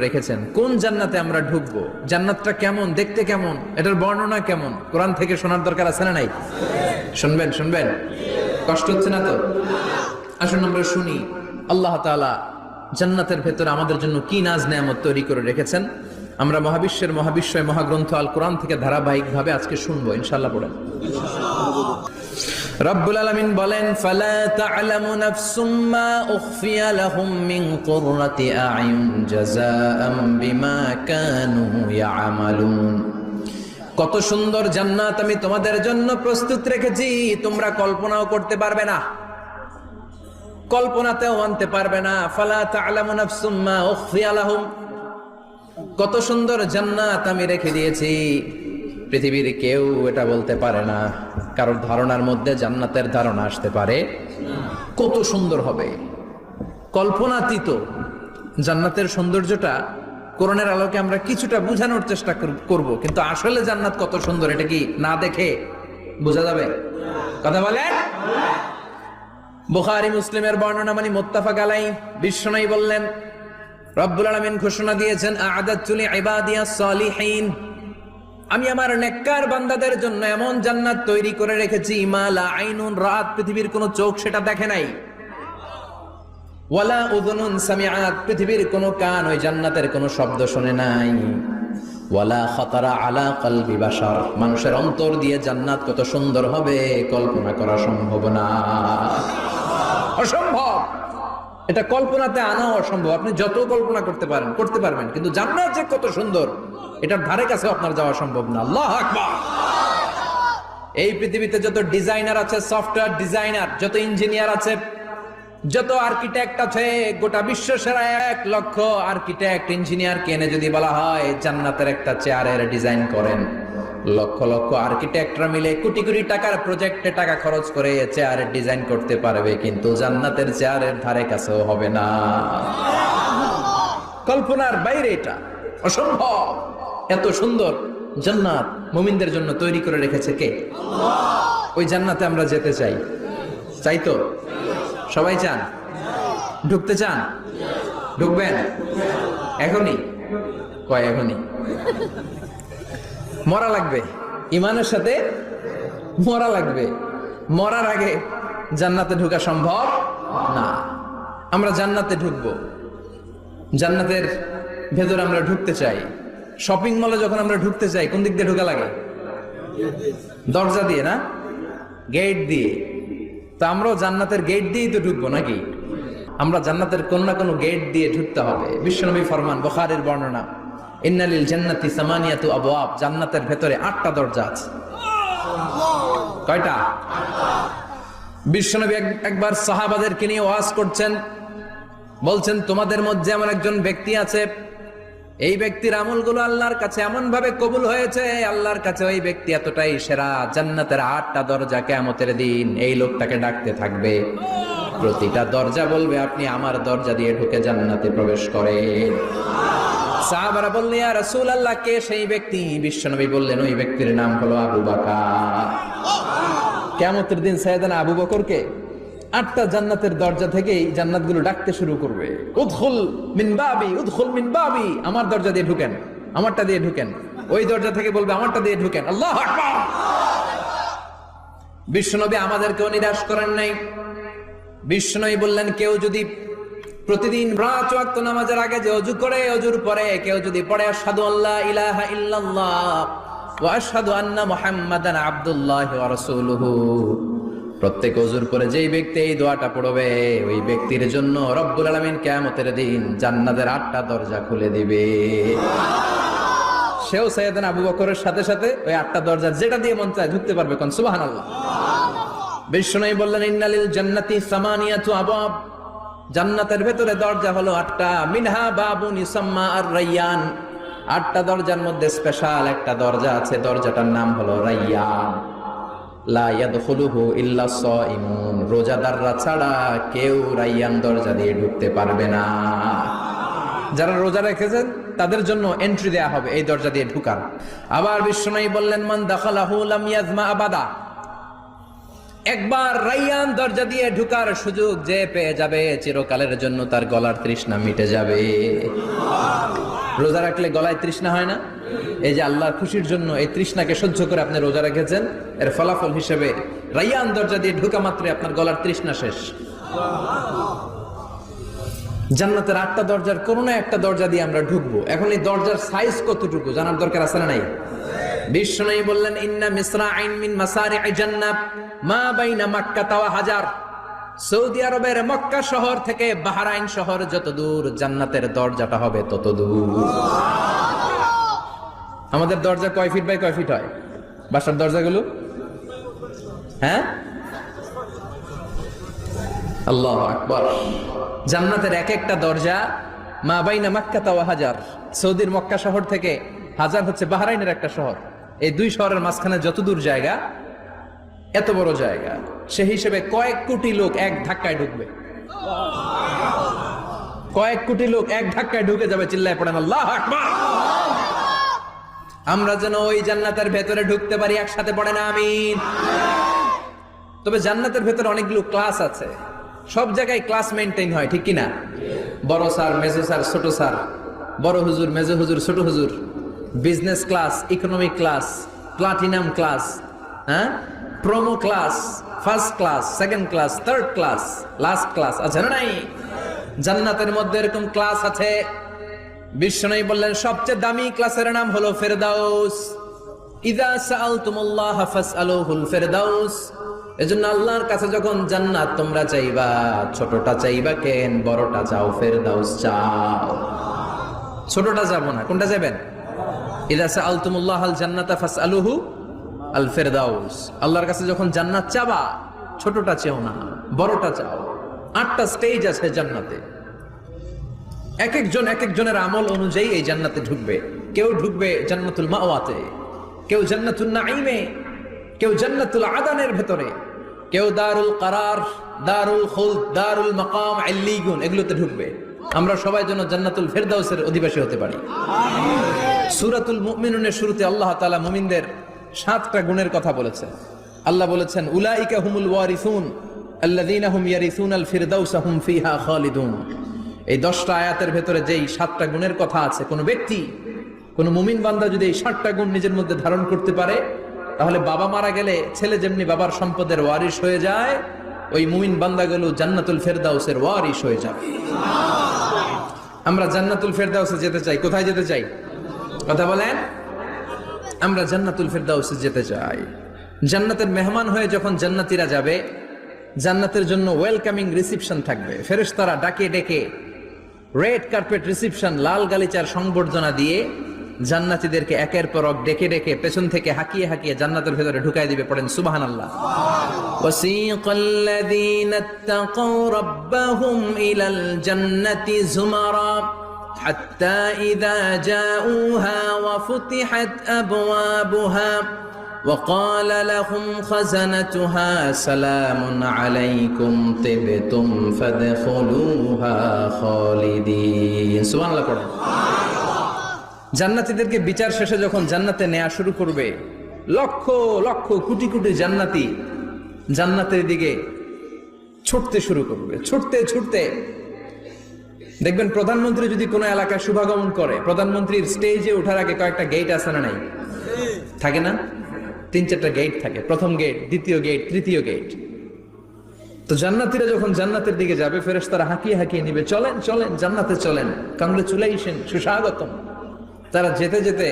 রেখেছেন। কোন জান্নাতে আমরা ঢুকবো, জান্নাতটা কেমন, দেখতে কেমন, এটার বর্ণনা কেমন, কোরআন থেকে শোনার দরকার আছে না নাই? শুনবেন শুনবেন, কষ্ট হচ্ছে না তো? আসুন আমরা শুনি আল্লাহ তাআলা জান্নাতের ভেতরে আমাদের জন্য কি নাজ নেয়ামত তৈরি করে রেখেছেন। আমরা মহাবিশ্বের মহাবিশ্বয় মহাগ্রন্থ আল কোরআন থেকে ধারাবাহিকভাবে আজকে শুনবো ইনশাআল্লাহ। পড়েন। রব্বুল আলামিন বলেন, ফালা তা'লামু নাফসুম মা উখফিয়া লাহুম মিন কুররাতি আ'য়ুন জাযাআম বিমা কানু ইয়া'মালুন। কত সুন্দর জান্নাত আমি তোমাদের জন্য প্রস্তুত রেখেছি, তোমরা কল্পনাও করতে পারবে না, কল্পনাতেও আনতে পারবে না। ফালা তা'লামু নাফসুম মা উখফিয়া লাহুম, কত সুন্দর জান্নাত আমি রেখে দিয়েছি, পৃথিবীর কেউ এটা বলতে পারে না। কারোর ধারণার মধ্যে জান্নাতের ধারণা আসতে পারে কত সুন্দর হবে, কল্পনাতীত জান্নাতের সৌন্দর্যটা কোরআনের আলোকে আমরা কিছুটা বোঝানোর চেষ্টা করব, কিন্তু আসলে জান্নাত কত সুন্দর এটা কি না দেখে বোঝা যাবে? কথা বলেন। বুখারী মুসলিমের বর্ণনা মানে মুত্তাফাক আলাইহি, বিশ্বনবী বললেন, রব্বুল আলামিন ঘোষণা দিয়েছেন, আ'আদাতু লিইবাদিয়াস সালিহিন, আমি আমার নেককার বান্দাদের জন্য এমন জান্নাত তৈরি করে রেখেছি, মা লা আইনুন রাত, পৃথিবীর কোন চোখ সেটা দেখে নাই, ওয়ালা উযুনুন সামিআত, পৃথিবীর কোন কান ওই জান্নাতের কোন শব্দ শুনে নাই, ওয়ালা খাতারা আলা কলবি বাশার, মানুষের অন্তর দিয়ে জান্নাত কত সুন্দর হবে কল্পনা করা সম্ভব না, অসম্ভব। এটা কল্পনাতে আনাও অসম্ভব। আপনি যত কল্পনা করতে পারবেন, কিন্তু জান্নাত যে কত সুন্দর এটার ধারে কাছে আপনার যাওয়া সম্ভব না। আল্লাহু আকবার। এই পৃথিবীতে যত ডিজাইনার আছে, সফটওয়্যার ডিজাইনার, যত ইঞ্জিনিয়ার আছে, যত আর্কিটেক্ট আছে, গোটা বিশ্ব সেরা 1 লক্ষ আর্কিটেক্ট ইঞ্জিনিয়ার কেনে যদি বলা হয় জান্নাতের একটা চেয়ারের ডিজাইন করেন, লক্ষ লক্ষ আর্কিটেক্টরা মিলে কোটি কোটি টাকার প্রজেক্টে টাকা খরচ করে চেয়ারের ডিজাইন করতে পারবে, কিন্তু জান্নাতের চেয়ারের ধারে কাছেও হবে না। কল্পনার বাইরে, এটা অসম্ভব। এত সুন্দর জান্নাত মুমিনদের জন্য তৈরি করে রেখেছে কে? আল্লাহ। ওই জান্নাতে আমরা যেতে চাই, চাই তো? সবাই চান? ঢুকতে চান? ঢুকবেন এখনই? কয় এখনই? মরা লাগবে, ইমানের সাথে মরা লাগবে। মরার আগে জান্নাতে ঢোকা সম্ভব না। আমরা জান্নাতে ঢুকবো, জান্নাতের ভেতর আমরা ঢুকতে চাই। শপিং মলে যখন আমরা ঢুকতে চাই কোন দিক দিয়ে ঢোকা লাগে? দরজা দিয়ে না, গেট দিয়ে। তো আমরাও জান্নাতের গেট দিয়েই তো ঢুকবো নাকি? আমরা জান্নাতের কোন না কোনো গেট দিয়ে ঢুকতে হবে। বিশ্বনবী ফরমান, বুখারীর বর্ণনা, ইন্নালিল জান্নাতি সামানিয়াতু আবওয়াব, জান্নাতের ভেতরে 8টা দরজা আছে। কয়টা? বিশ্বনবী একবার সাহাবাদেরকে নিয়ে ওয়াজ করছেন, বলছেন, তোমাদের মধ্যে এমন একজন ব্যক্তি আছে, এই ব্যক্তির আমলগুলো আল্লাহর কাছে এমন ভাবে কবুল হয়েছে, আল্লাহর কাছে ওই ব্যক্তি এতটাই সেরা, জান্নাতের 8টা দরজা কিয়ামতের দিন এই লোকটাকে ডাকতে থাকবে। প্রতিটা দরজা বলবে, আপনি আমার দরজা দিয়ে ঢুকে জান্নাতে প্রবেশ করেন। সাহাবারা বললেন, ইয়া রাসূলুল্লাহ, কে সেই ব্যক্তি? বিশ্বনবী বললেন, ওই ব্যক্তির নাম হলো আবু বকর। কিয়ামতের দিন সাইয়েদনা আবু বকরকে 8টা জান্নাতের দরজা থেকেই জান্নাতগুলো ডাকতে শুরু করবে, উদখুল মিন বাবি, উদখুল মিন বাবি, আমার দরজা দিয়ে ঢুকেন, আমারটা দিয়ে ঢুকেন। ওই দরজা থেকে বলবে, আমারটা দিয়ে ঢুকেন। আল্লাহু আকবার। বিশ্বনবী আমাদেরকেও নিরাশ করেন নাই। বিশ্বনবী বললেন, কেউ যদি প্রতিদিন 5 ওয়াক্ত নামাজের আগে যে ওযু করে, ওযুর পরে কেউ যদি পড়ে আশহাদু আল্লা ইলাহা ইল্লাল্লাহ ওয়া আশহাদু আন্না মুহাম্মাদান আবদুল্লাহি ওয়া রাসূলুহু, প্রত্যেক ওযুর পরে যেই ব্যক্তি এই দোয়াটা পড়বে, ওই ব্যক্তির জন্য রব্বুল আলামিন কিয়ামতের দিন জান্নাতের 8টা দরজা খুলে দিবে। সেও সাইয়েদনা আবু বকরের সাথে সাথে ওই 8টা দরজা যেটা দিয়ে মন চায় ঢুকতে পারবে। কোন সুবহানাল্লাহ। বিশ্বনবী বললেন, ইন্নালিল জান্নাতি সামানিয়াতু আবওয়াব, জান্নাতের ভেতরে দরজা হলো 8টা, মিনহা বাবুন ইউসাম্মা আর-রায়্যান, 8টা দরজার মধ্যে স্পেশাল একটা দরজা আছে, দরজাটার নাম হলো রায়্যান। লা ইয়াদখুলুহু ইল্লা সাইমুন, রোজাদাররা ছাড়া কেউ রায়্যান দরজা দিয়ে ঢুকতে পারবে না। যারা রোজা রেখেছেন তাদের জন্য এন্ট্রি দেয়া হবে এই দরজা দিয়ে ঢুকার। আবার বিশ্বনবী বললেন, মান দাখালাহু লাম ইয়াজমা আবাদা, একবার রাইয়ান দরজা দিয়ে ঢুকার সুযোগ যে পেয়ে যাবে, চিরকালের জন্য তার গলার তৃষ্ণা মিটে যাবে। রোজা রাখলে গলায় তৃষ্ণা হয় না? এই যে আল্লাহর খুশির জন্য এই তৃষ্ণাকে সহ্য করে আপনি রোজা রেখেছেন, এর ফলাফল হিসেবে রাইয়ান দরজা দিয়ে ঢুকা মাত্রই আপনার গলার তৃষ্ণা শেষ। জান্নাতের 8টা দরজার কোন না একটা দরজা দিয়ে আমরা ঢুকবো। এখন এই দরজার সাইজ কতটুকু জানার দরকার আছে না নাই? বিশ্বনবী বললেন, ইন্না মিসরাইন মিন মাসারি'i জান্নাত মা বাইনা মাক্কা ওয়া হাজার। সৌদি আরবের মক্কা শহর থেকে বাহরাইন শহর যত দূর, জান্নাতের দরজাটা হবে তত দূর। আমাদের দরজা কয় ফিট বাই কয় ফিট হয় বাসার দরজাগুলো? হ্যাঁ, আল্লাহু আকবার। জান্নাতের এক একটা দরজা মা বাইনা মাক্কা ওয়া হাজার। সৌদির মক্কা শহর থেকে হাজার হচ্ছে বাহরাইনের একটা শহর। এই দুই শহরের মাঝখানে যত দূর জায়গা, এত বড় জায়গা, সে হিসেবে কয়েক কোটি লোক এক ধাক্কায় ঢুকবে। কয়েক কোটি লোক এক ধাক্কায় ঢুকে যাবে। চিল্লায় পড়েন আল্লাহু আকবার। আমরা যেন ওই জান্নাতের ভেতরে ঢুকতে পারি, একসাথে পড়েন আমিন। তবে জান্নাতের ভেতরে অনেকগুলো ক্লাস আছে, সব জায়গায় ক্লাস মেনটেন হয়, ঠিক কিনা? বড় স্যার, মেজো স্যার, ছোট স্যার, বড় হুজুর, মেজো হুজুর, ছোট হুজুর, business class, economic class, platinum class, হ্যাঁ, promo class, first class, second class, third class, last class আছে না নাই? জান্নাতের মধ্যে এরকম ক্লাস আছে। বিশ্বনবী বললেন সবচেয়ে দামি ক্লাসের নাম হলো ফেরদাউস। ইযা সাআলতুমুল্লাহ ফাসআলুহুল ফেরদাউস। এজন্য আল্লাহর কাছে যখন জান্নাত তোমরা চাইবা, ছোটটা চাইবা কেন, বড়টা চাও, ফেরদাউস চাও। ছোটটা যাবো না, কোনটা যাবেন? ইযা সাআলতুমুল্লাহ আল জান্নাতা ফাসআলুহু আল ফেরদাউস। আল্লাহর কাছে যখন জান্নাত চাবা, ছোটটা চেও না, বড়টা চাও। 8টা স্টেজ আছে জান্নাতে। এক একজনের আমল অনুযায়ী এই জান্নাতে ঢুকবে। কেউ ঢুকবে জান্নাতুল মাওয়াতে, কেউ জান্নাতুল নাঈমে, কেউ জান্নাতুল আদানের ভেতরে, কেউ দারুল কারার, দারুল খুলদ, দারুল মাকাম, আল্লিগুন, এগুলোতে ঢুকবে। আমরা সবাই যেন জান্নাতুল ফেরদাউসের অধিবাসী হতে পারি। সূরাতুল মুমিনুনের শুরুতে আল্লাহ তাআলা মুমিনদের 7টা গুণের কথা বলেছেন। আল্লাহ বলেছেন, উলাইকা হুমুল ওয়ারিসুন আল্লাযীনা হুম ইয়ারিসুনাল ফিরদাউসা হুম ফিহা খালিদুন। এই 10টা আয়াতের ভেতরে যেই 7টা গুণের কথা আছে, কোন ব্যক্তি, কোন মুমিন বান্দা যদি এই 7টা গুণ নিজের মধ্যে ধারণ করতে পারে, তাহলে বাবা মারা গেলে ছেলে যেমনি বাবার সম্পদের ওয়ারিশ হয়ে যায়, ওই মুমিন বান্দাগুলো জান্নাতুল ফেরদাউসের ওয়ারিশ হয়ে যাবে। আমরা জান্নাতুল ফেরদাউসে যেতে চাই। কোথায় যেতে চাই? কথা বলেন। আমরা জান্নাতুল ফেরদাউসে যেতে চাই। জান্নাতের মেহমান হয়ে যখন জান্নাতীরা যাবে, জান্নাতের জন্য ওয়েলকামিং রিসিপশন থাকবে। ফেরেশতারা ডাকে ডেকে রেড কার্পেট রিসিপশন, লাল গালিচার সংবর্ধনা দিয়ে জান্নাতীদেরকে একের পর এক ডেকে ডেকে পেছন থেকে হাঁকিয়ে হাঁকিয়ে জান্নাতের ভেতরে ঢুকাই দিবে। পড়েন সুবহানাল্লাহ। ওয়াসিকাল্লাযীনা ইত্তাকাউ রাব্বাহুম ইলাল জান্নাতি যুমারা হাত্তা ইযা জাউহা ওয়া ফুতিহাত আবওয়াবুহা وقال لهم خزنتها سلام عليكم طبتم فادخلوها خالدين। সুবহানাল্লাহ পড়েন। জান্নাতীদেরকে বিচার শেষে যখন জান্নাতে নেওয়া শুরু করবে, লক্ষ লক্ষ কোটি কোটি জান্নাতি জান্নাতের দিকে ছুটতে শুরু করবে। ছুটতে ছুটতে দেখবেন প্রধানমন্ত্রী যদি কোনো এলাকায় শুভাগমন করে, প্রধানমন্ত্রীর স্টেজে ওঠার আগে কয়েকটা গেট আছে না নাই? থাকে না? 3-4টা গেট থাকে। প্রথম গেট, দ্বিতীয় গেট, তৃতীয় গেট। তো জান্নাতীরা যখন জান্নাতের দিকে যাবে, ফেরেশতারা হাঁকিয়ে হাঁকিয়ে নিবে, চলেন চলেন জান্নাতে চলেন, কংগ্রেচুলেশন, সুস্বাগতম। তারা যেতে যেতে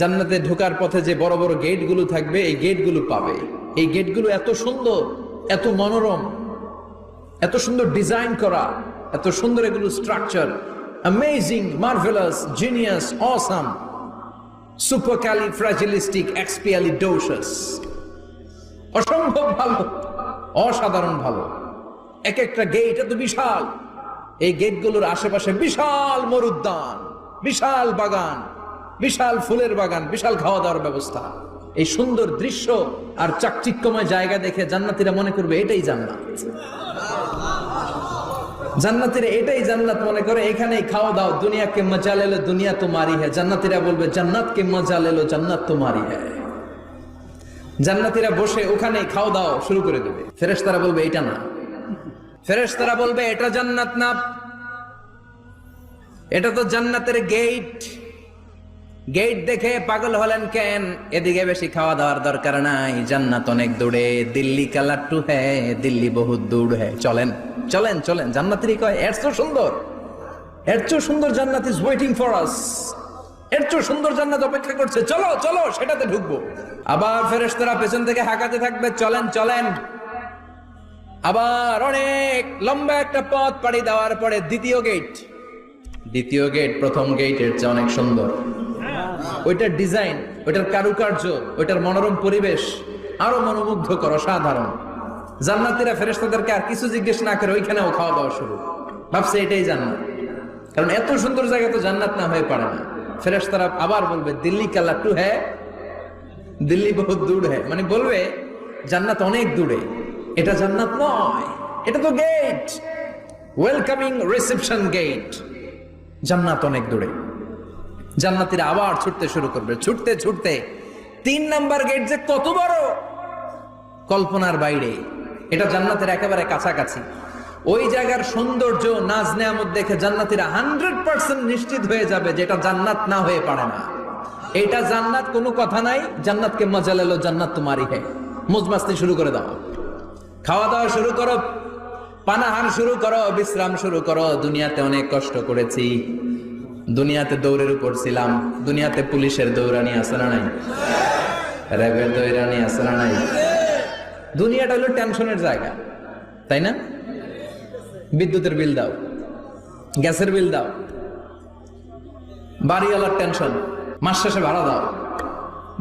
জান্নাতে ঢোকার পথে যে বড় বড় গেটগুলো থাকবে, এই গেটগুলো পাবে। এই গেটগুলো এত সুন্দর, এত মনোরম, এত সুন্দর ডিজাইন করা, এত সুন্দর এগুলো structure, amazing, marvellous, genius, awesome, supercalifragilisticexpialidocious, অসম্ভব ভালো, অসাধারণ ভালো। এক একটা গেট এত বিশাল। এই গেটগুলোর আশেপাশে বিশাল মরুদ্যান, বিশাল বাগান, বিশাল ফুলের বাগান, বিশাল খাওয়া দাওয়ার ব্যবস্থা। এই সুন্দর দৃশ্য আর চাকচিক্যময় জায়গা দেখে জান্নাতীরা মনে করবে এটাই জান্নাত। জান্নাতীরা এটাই জান্নাত মনে করে, এখানেই খাওয়া দাও। দুনিয়া কে মজা লে লো দুনিয়া তোমারি হ্যায়। জান্নাতীরা বলবে জান্নাত কে মজা লে লো জান্নাত তোমারি হ্যায়। জান্নাতীরা বসে ওখানে খাওয়া দাওয়া শুরু করে দেবে। ফেরেশতারা বলবে এটা না, ফেরেশতারা বলবে এটা জান্নাত না, এটা তো জান্নাতের গেট। গেট দেখে পাগল হলেন কেন? এদিকে বেশি খাওয়া দাওয়ার দরকার নাই, জান্নাত অনেক দূরে। দিল্লি কা লাট্টু হ্যায়, দিল্লি বহুত দূর হ্যায়। চলেন চলেন চলেন। জান্নাতেরই কয় এর চেয়ে সুন্দর, এর চেয়ে সুন্দর জান্নাত ইজ ওয়েটিং ফর আস, এর চেয়ে সুন্দর জান্নাত অপেক্ষা করছে, চলো চলো সেটাতে ঢুকবো। আবার ফেরেশতারা পেছন থেকে হাঁকাতে থাকবে, চলেন চলেন। আবার অনেক লম্বা একটা পথ পাড়ি দেওয়ার পরে দ্বিতীয় গেট। দ্বিতীয় গেট প্রথম গেটের চেয়ে অনেক সুন্দর। ওইটার ডিজাইন, ওইটার কারুকার্য, ওইটার মনোরম পরিবেশ আরো মনোমুগ্ধকর, অসাধারণ। জান্নাতীরা ফেরেশতাদেরকে আর কিছু জিজ্ঞেস না করে ওইখানেও খাওয়া দাওয়া শুরু। ভাবছে এটাই জান্নাত, কারণ এত সুন্দর জায়গা তো জান্নাত না হয়ে পারে না। ফেরেশতারা আবার বলবে দিল্লি কা লাট্টু হ্যায়, দিল্লি বহুত দূর হ্যায়, মানে বলবে জান্নাত অনেক দূরে, এটা জান্নাত নয়, এটা তো গেট, ওয়েলকামিং রিসেপশন গেট, জান্নাত অনেক দূরে। জান্নাতীরা আবার ছুটতে শুরু করবে, ছুটতে ছুটতে 3 নাম্বার গেট যে কত বড়, কল্পনার বাইরে। এটা জান্নাতের একেবারে কাছাকাছি। ওই জায়গার সৌন্দর্য, নাজ নেয়ামত দেখে জান্নাতীরা 100% নিশ্চিত হয়ে যাবে যে এটা জান্নাত না হয়ে পারে না, এটা জান্নাত, কোনো কথা নাই। জান্নাতকে মজা লেলো, জান্নাত তোমারই হ্যায়। মজমাস্তি শুরু করে দাও, খাওয়া দাওয়া শুরু করো, পানাহার শুরু করো, বিশ্রাম শুরু করো। দুনিয়াতে অনেক কষ্ট করেছি, দুনিয়াতে দৌড়ের উপর ছিলাম, দুনিয়াতে পুলিশের দৌড়ানি আছে না নাই, র্যাবের দৌড়ানি আছে না নাই। দুনিয়াটা হলো টেনশনের জায়গা, তাই না? বিদ্যুতের বিল দাও, গ্যাসের বিল দাও, বাড়িওয়ালার টেনশন, মাস শেষে ভাড়া দাও,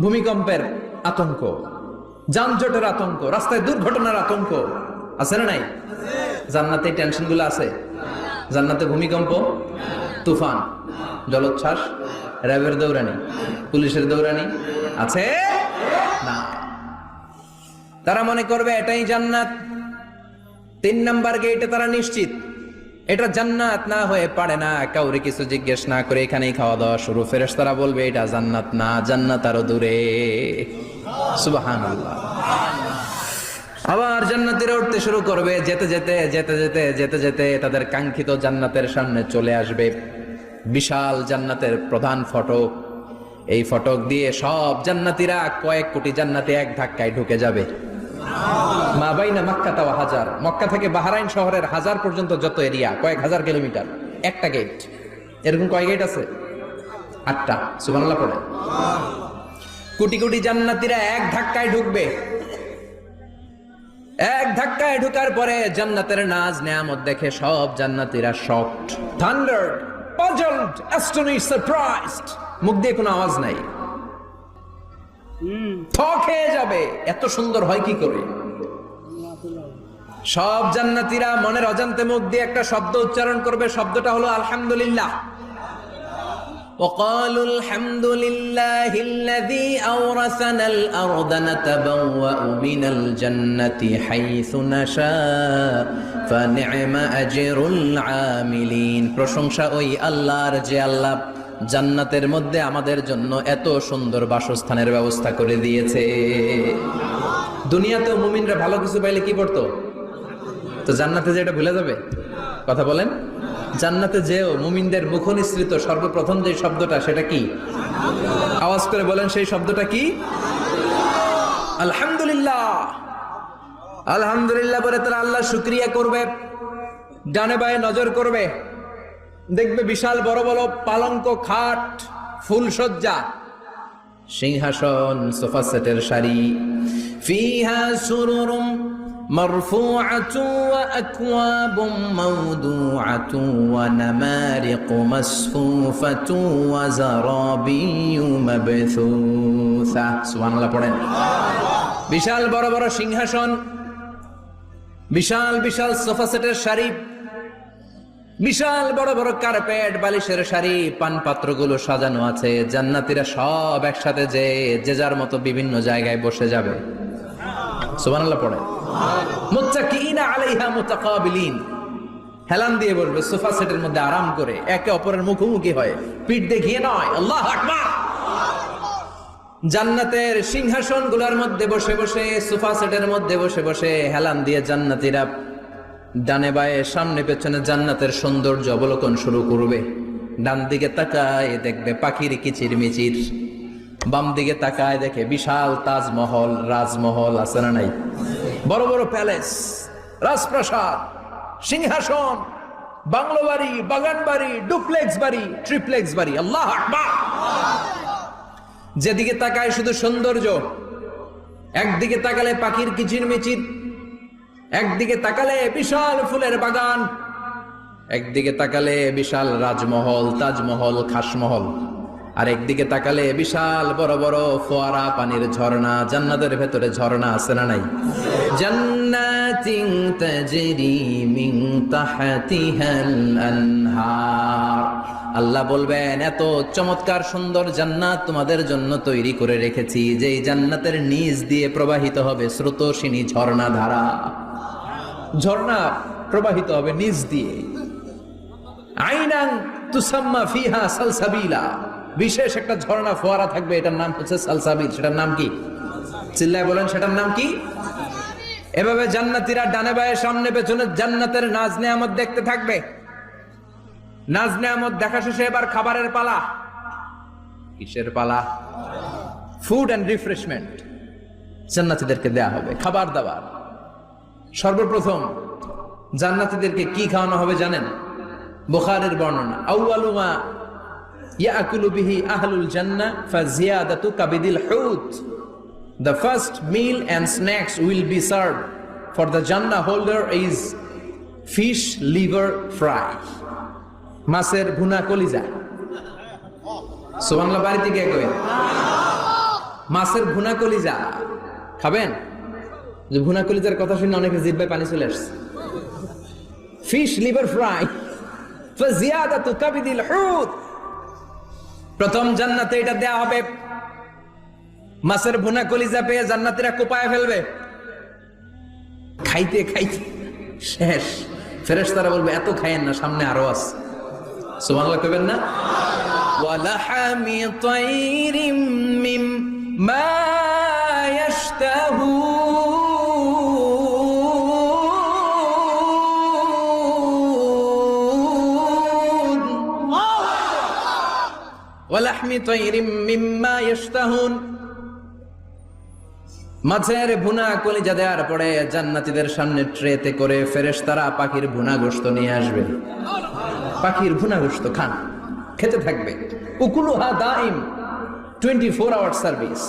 ভূমিকম্পের আতঙ্ক, যানজটের আতঙ্ক, রাস্তায় দুর্ঘটনার আতঙ্ক আছে না নাই? জান্নাতে টেনশন গুলো আছে? জান্নাতে ভূমিকম্প, তুফান, জলোচ্ছ্বাস, র্যাবের দৌড়ানি, পুলিশের দৌড়ানি আছে না। তারা মনে করবে এটাই জান্নাত। 3 নাম্বার গেটে তারা নিশ্চিত এটা জান্নাত না হয়ে পারে না। কাউরে কিছু জিজ্ঞেস না করে এখানেই খাওয়া দাওয়া শুরু। ফেরেশতারা বলবে এটা জান্নাত না, জান্নাত আরো দূরে। সুবহানাল্লাহ। আবার জান্নাতীরা উঠতে শুরু করবে, যেতে যেতে যেতে যেতে যেতে যেতে তাদের কাঙ্ক্ষিত জান্নাতের সামনে চলে আসবে। বিশাল জান্নাতের প্রধান ফটক, এই ফটক দিয়ে সব জান্নাতীরা, কয়েক কোটি জান্নাতি এক ধাক্কায় ঢুকে যাবে। মা বাইনা মক্কা ওয়া হাজার, মক্কা থেকে বাহরাইন শহরের হাজার পর্যন্ত যত এরিয়া, কয়েক হাজার কিলোমিটার, একটা গেট। এরকম কয় গেট আছে? 8টা। সুবহানাল্লাহ পড়ে। কোটি কোটি জান্নাতীরা এক ধাক্কায় ঢুকবে। এক ধাক্কায় ঢুকার পরে জান্নাতের নাজ নেয়ামত দেখে সব জান্নাতীরা শকড, থান্ডার্ড, পাজলড, অ্যাস্টনিশড, সারপ্রাইজড। মুখ দিয়ে কোনো আওয়াজ নাই, থক হয়ে যাবে। এত সুন্দর হয় কি করে? সব জান্নাতীরা মনের অজান্তে মুখ দিয়ে একটা শব্দ উচ্চারণ করবে, শব্দটা হলো আলহামদুলিল্লাহ। وقالوا الحمد لله الذي أورثنا الأرض نتبوأ من الجنة حيث نشاء فنعم أجر العاملين। প্রশংসা ওই আল্লাহর যে আল্লাহ জান্নাতের মধ্যে আমাদের জন্য এত সুন্দর বাসস্থানের ব্যবস্থা করে দিয়েছে। দুনিয়াতেও মুমিনরা ভালো কিছু পাইলে কি করতো? তো জান্নাতে যে এটা ভুলে যাবে? কথা বলেন। জান্নাতে যেও মুমিনদের মুখ নিঃসৃত সর্বপ্রথম যে শব্দটা, সেটা কি? আওয়াজ করে বলেন, সেই শব্দটা কি? আলহামদুলিল্লাহ। আলহামদুলিল্লাহ বলে তারা আল্লাহ শুকরিয়া করবে, ডানে বায়ে নজর করবে, দেখবে বিশাল বড় বড় পালঙ্ক, খাট, ফুলসজ্জা, সিংহাসন, সোফা সেটের সারি। ফিহা সুরুরুম মারফুআতু ওয়া আকওয়াবুম মাওদুআতু ওয়া নামারিকু মাসফুফাতু ওয়া যারাবিয়্যু মাবথুসা। সুবহানাল্লাহ পড়েন। বিশাল বড় বড় সিংহাসন, বিশাল বিশাল সোফা সেটের সারি, বিশাল বড় বড় কার্পেট, বালিশের সারি, পানপাত্রগুলো সাজানো আছে। জান্নাতীরা সব একসাথে যে যার মতো বিভিন্ন জায়গায় বসে যাবে। সুবহানাল্লাহ পড়ে। মুত্তাকিইনা আলাইহা মুতাকাবিলিন, হেলান দিয়ে বসবে সোফা সেটের মধ্যে আরাম করে, একে অপরের মুখোমুখি হয়, পিঠ দেখিয়ে নয়। আল্লাহু আকবার। জান্নাতের সিংহাসনগুলোর মধ্যে বসে বসে, সোফা সেটের মধ্যে বসে বসে হেলান দিয়ে জান্নাতীরা ডানে বায়ে সামনে পেছনে জান্নাতের সৌন্দর্য অবলোকন শুরু করবে। ডান দিকে তাকায় দেখবে পাখির কিচির মিচির, বাম দিকে তাকায় দেখে বিশাল তাজমহল, রাজমহল আছে না নাই, বড় বড় প্যালেস, রাজপ্রাসাদ, সিংহাসন, বাংলো বাড়ি, বাগান বাড়ি, ডুপ্লেক্স বাড়ি, ট্রিপ্লেক্স বাড়ি। আল্লাহ আকবার। যেদিকে তাকায় শুধু সৌন্দর্য। একদিকে তাকালে পাখির কিচির মিচির, একদিকে তাকালে বিশাল ফুলের বাগান, একদিকে তাকালে বিশাল রাজমহল, তাজমহল, খাসমহল, আর একদিকে তাকালে বিশাল বড় বড় ফোয়ারা, পানির ঝর্ণা। জান্নাতের ভেতরে ঝর্ণা আছে না নাই? জান্নাতিন তাজরি মিন তাহতিহাল আনহার। আল্লাহ বলবেন, এত চমৎকার সুন্দর জান্নাত তোমাদের জন্য তৈরি করে রেখেছি, যে এই জান্নাতের নিচ দিয়ে প্রবাহিত হবে স্রোতস্বিনী ঝর্ণা ধারা। ঝর্ণা প্রবাহিত হবে নিচ দিয়ে। আইনান তুসাম্মা ফিহা সালসাবিলা। বিশেষ একটা ঝর্ণা ফোয়ারা থাকবে, এটার নাম হচ্ছে সালসাবিল। সেটার নাম কি? চিল্লায় বলেন, সেটার নাম কি? এভাবে জান্নাতীরা ডানে বায়ে সামনে পেছনে জান্নাতের নাজ নেয়ামত দেখতে থাকবে। নাজ নেয়ামত দেখা শেষে এবার খাবারের পালা। কিসের পালা? ফুড এন্ড রিফ্রেশমেন্ট জান্নাতীদেরকে দেয়া হবে, খাবার দাবার। সর্বপ্রথম জান্নাতীদেরকে কি খাওয়ানো হবে জানেন? বুখারীর বর্ণনা, আউয়ালু মা ইয়াকুলু বিহি আহলুল জান্নাহ ফাজিয়াদাতু কাবিদিল হুত। The first meal and snacks will be served for the Jannah holder is fish liver fry. মাছের ভুনা কলিজা। সুবহানাল্লাহ, বাড়িতে গিয়ে কই মাছের ভুনা কলিজা খাবেন? যে ভুনা কলিজার কথা শুনে অনেকের জিহ্বায় পানি চলে আসছে। ফিশ লিভার ফ্রাই ফাজিয়াদাতু কাবিদিল হুত। প্রথম জান্নাতে এটা দেয়া হবে। মাছের ভুনা কলিজা পেয়ে জান্নাতীরা কোপায় ফেলবে। খাইতে খাইতে শেষ। ফেরেশতারা বলবে, এত খায়েন না, সামনে আরো আছে। সুবহানাল্লাহ কইবেন না? ওয়ালাহামি তাইরিম মিম্মা ইয়াশতাহুন। ওয়ালাহমি তাইরিম মিম্মা ইয়াশতাহুন। মাছের ভুনা কলিজা দেওয়ার পরে জান্নাতীদের সামনে ট্রেতে করে ফেরেশতারা পাখির ভুনা গোশত নিয়ে আসবে। পাখির ভুনা গোশত খান, খেতে থাকবে। উকুলুহা দাইম, 24 আওয়ার সার্ভিস।